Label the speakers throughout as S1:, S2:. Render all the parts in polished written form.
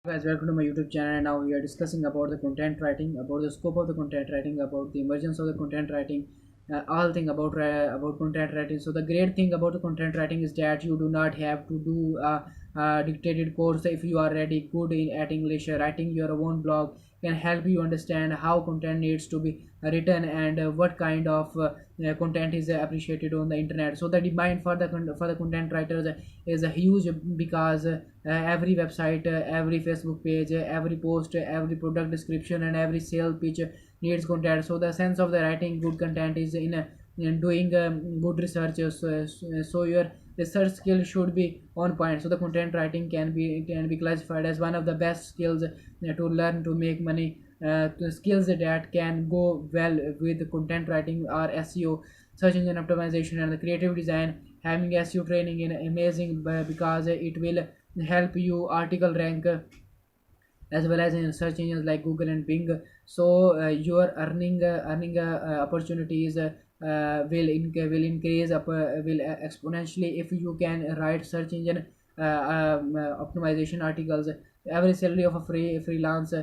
S1: Guys, welcome to my YouTube channel. And now we are discussing about the content writing, about the scope of the content writing, about the emergence of the content writing, all thing about content writing. So the great thing about the content writing is that you do not have to do a dictated course. If you are already good at English, writing your own blog can help you understand how content needs to be written and what kind of content is appreciated on the internet. So the demand for the content writers is huge because every website, every Facebook page, every post, every product description, and every sale pitch needs content. So the sense of the writing good content is in doing good research. So your research skill should be on point. So the content writing can be classified as one of the best skills to learn to make money. The skills that can go well with content writing are SEO, search engine optimization, and the creative design. Having SEO training is amazing because it will help you article rank as well as in search engines like Google and Bing. So your earning opportunities will increase will exponentially if you can write search engine optimization articles. Average salary of a freelance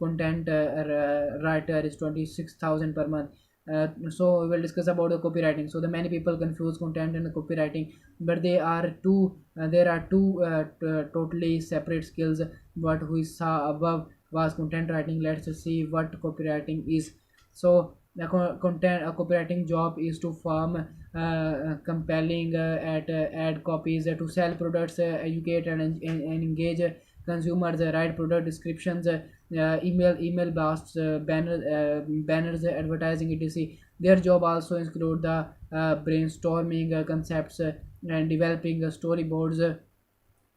S1: content writer is 26,000 per month. So we will discuss about the copywriting. So the many people confuse content and the copywriting, but there are two totally separate skills. What we saw above was content writing. Let's see what copywriting is. So the content a copywriting job is to form compelling ad copies to sell products, educate and engage consumers, write product descriptions, email blasts, banners, advertising, etc. Their job also include the brainstorming concepts and developing storyboards.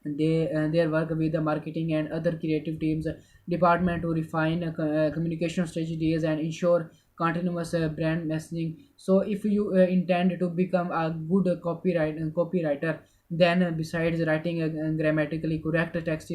S1: Their work with the marketing and other creative teams department to refine communication strategies and ensure continuous brand messaging. So if you intend to become a good copywriter, then besides writing grammatically correct text,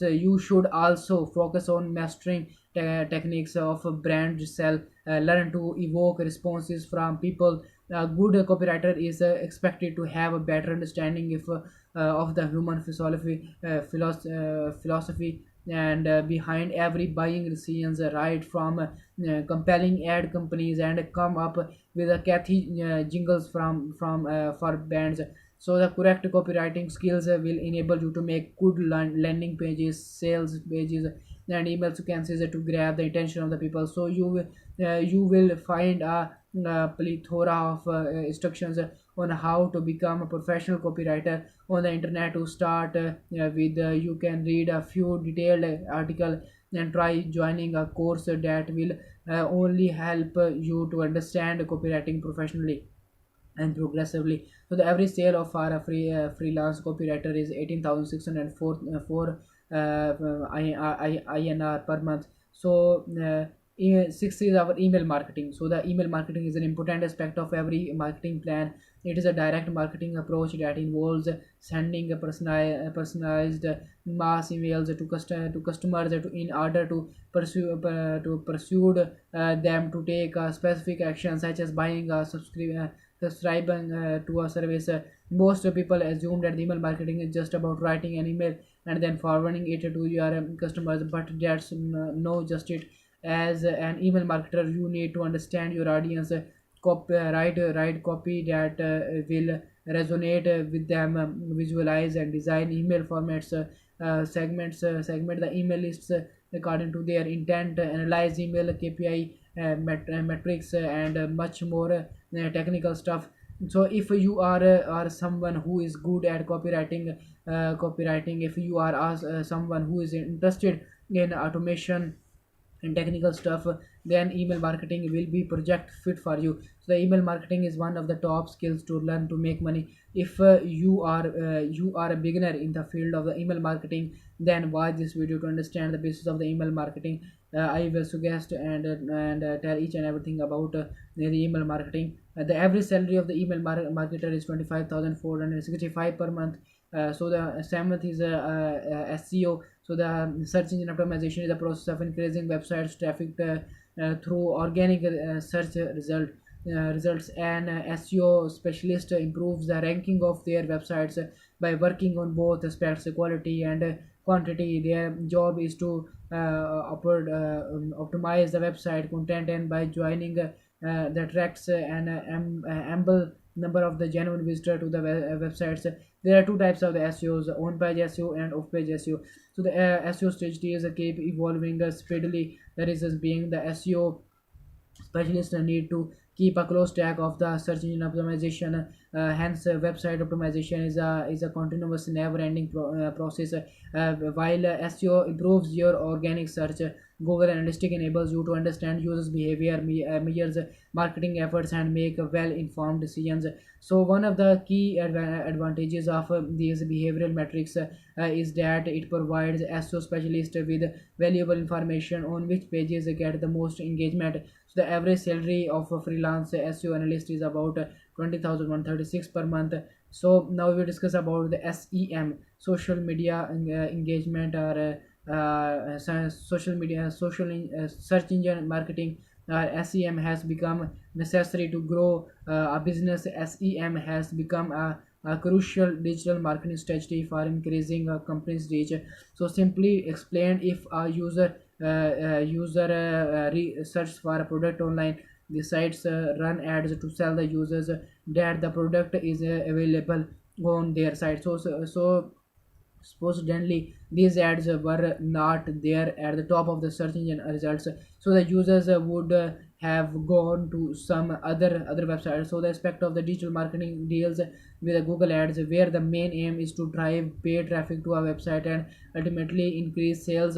S1: you should also focus on mastering techniques of brand sell, learn to evoke responses from people. A good copywriter is expected to have a better understanding if of the human philosophy and behind every buying decisions, right from compelling ad companies and come up with a catchy jingles from for bands. So the correct copywriting skills will enable you to make good landing pages, sales pages, and email sequences to grab the attention of the people. So you will find a plethora of instructions on how to become a professional copywriter on the internet. To start with, you can read a few detailed article and try joining a course that will only help you to understand copywriting professionally and progressively. So the average sale of for a freelance copywriter is 18,604 INR per month. So six is our email marketing. So the email marketing is an important aspect of every marketing plan. It is a direct marketing approach that involves sending a personalized mass emails to customers in order to pursue them to take a specific action such as buying a subscribing to a service. Most people assume that email marketing is just about writing an email and then forwarding it to your customers, but that's no just it. As an email marketer, you need to understand your audience, write copy that will resonate with them, visualize and design email formats, segment the email lists according to their intent, analyze email KPI metrics, and much more technical stuff. So if you are someone who is good at copywriting, if you are someone who is interested in automation and technical stuff, then email marketing will be project fit for you. So the email marketing is one of the top skills to learn to make money. If you are a beginner in the field of the email marketing, then watch this video to understand the basis of the email marketing. I will suggest and tell each and everything about the email marketing. The average salary of the email marketer is 25,465 per month. So the seventh is SEO. So the search engine optimization is the process of increasing websites traffic through organic results. And SEO specialist improves the ranking of their websites by working on both aspects, quality and quantity. Their job is to optimize the website content, and by joining the tracks and ample number of the genuine visitor to the websites. There are two types of the SEOs: on page SEO and off page SEO. So the SEO strategy is keep evolving speedily. The reasons being the SEO specialists need to keep a close track of the search engine optimization. Hence, website optimization is a continuous, never-ending process. While SEO improves your organic search, Google Analytics enables you to understand users' behavior, measures marketing efforts, and make well-informed decisions. So, one of the key advantages of these behavioral metrics is that it provides SEO specialists with valuable information on which pages get the most engagement. So the average salary of a freelance SEO analyst is about 20,136 per month. So now we discuss about the SEM, social media engagement, or search engine marketing. SEM has become necessary to grow a business. SEM has become a crucial digital marketing strategy for increasing a company's reach. So simply explained, if a user search for a product online, the sites run ads to sell the users that the product is available on their site. So supposedly these ads were not there at the top of the search engine results, so the users would have gone to some other websites. So the aspect of the digital marketing deals with the Google ads, where the main aim is to drive paid traffic to a website and ultimately increase sales.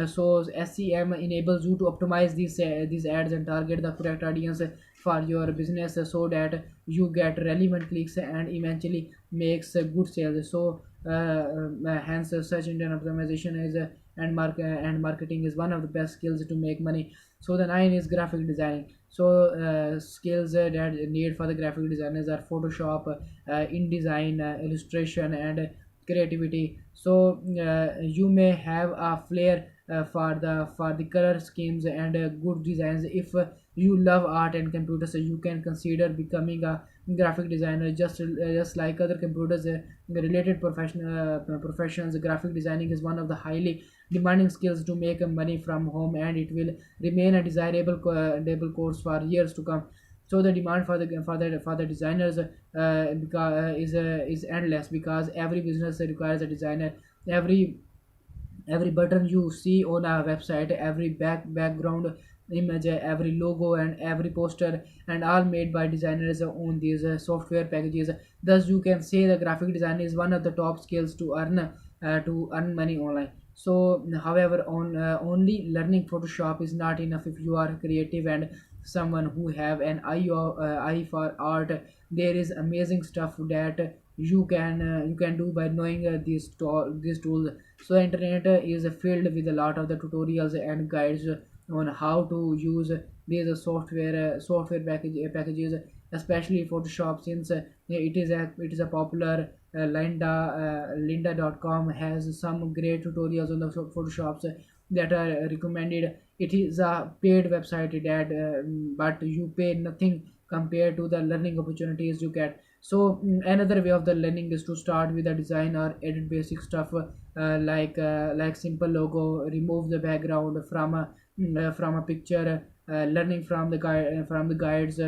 S1: So SEM enables you to optimize these ads and target the correct audience for your business, so that you get relevant clicks and eventually makes good sales. So hence search engine optimization is and marketing is one of the best skills to make money. So the nine is graphic designing. So skills that need for the graphic designers are Photoshop, InDesign, illustration, and creativity. So you may have a flair for the color schemes and good designs. If you love art and computers, you can consider becoming a graphic designer. Just like other computers related professions, graphic designing is one of the highly demanding skills to make money from home, and it will remain a desirable course for years to come. So the demand for the designers is endless, because every business requires a designer. Every button you see on a website, every background image, every logo, and every poster, and all made by designers on these software packages. Thus you can say the graphic design is one of the top skills to earn money online. So however, only learning Photoshop is not enough. If you are creative and someone who have an eye for art, there is amazing stuff that you can do by knowing these tools. So the internet is filled with a lot of the tutorials and guides on how to use these software packages, especially Photoshop, since it is a popular. Lynda.com has some great tutorials on the Photoshops that are recommended. It is a paid website that but you pay nothing compared to the learning opportunities you get. So another way of the learning is to start with a design or edit basic stuff, like simple logo, remove the background from a picture, learning from the guides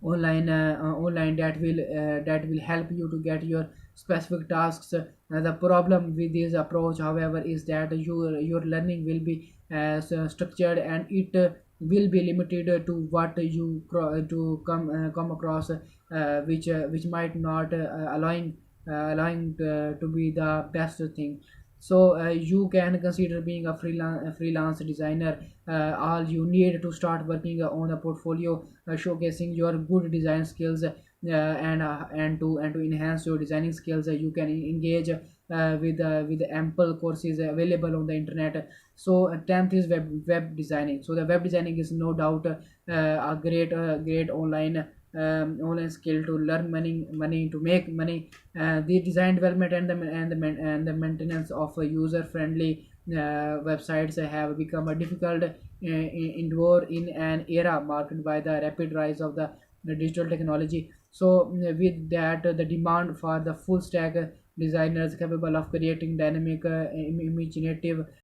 S1: online that will help you to get your specific tasks. The problem with this approach, however, is that your learning will be structured, and it will be limited to what you come across, which might not allowing to be the best thing. So you can consider being a freelance designer. All you need to start working on a portfolio showcasing your good design skills, and to enhance your designing skills, you can engage with ample courses available on the internet. So 10th is web designing. So the web designing is no doubt a great online skill to learn money to make money. The design development and the maintenance of user friendly websites have become a difficult endeavor in an era marked by the rapid rise of the digital technology. So with that, the demand for the full stack designers capable of creating dynamic, imaginative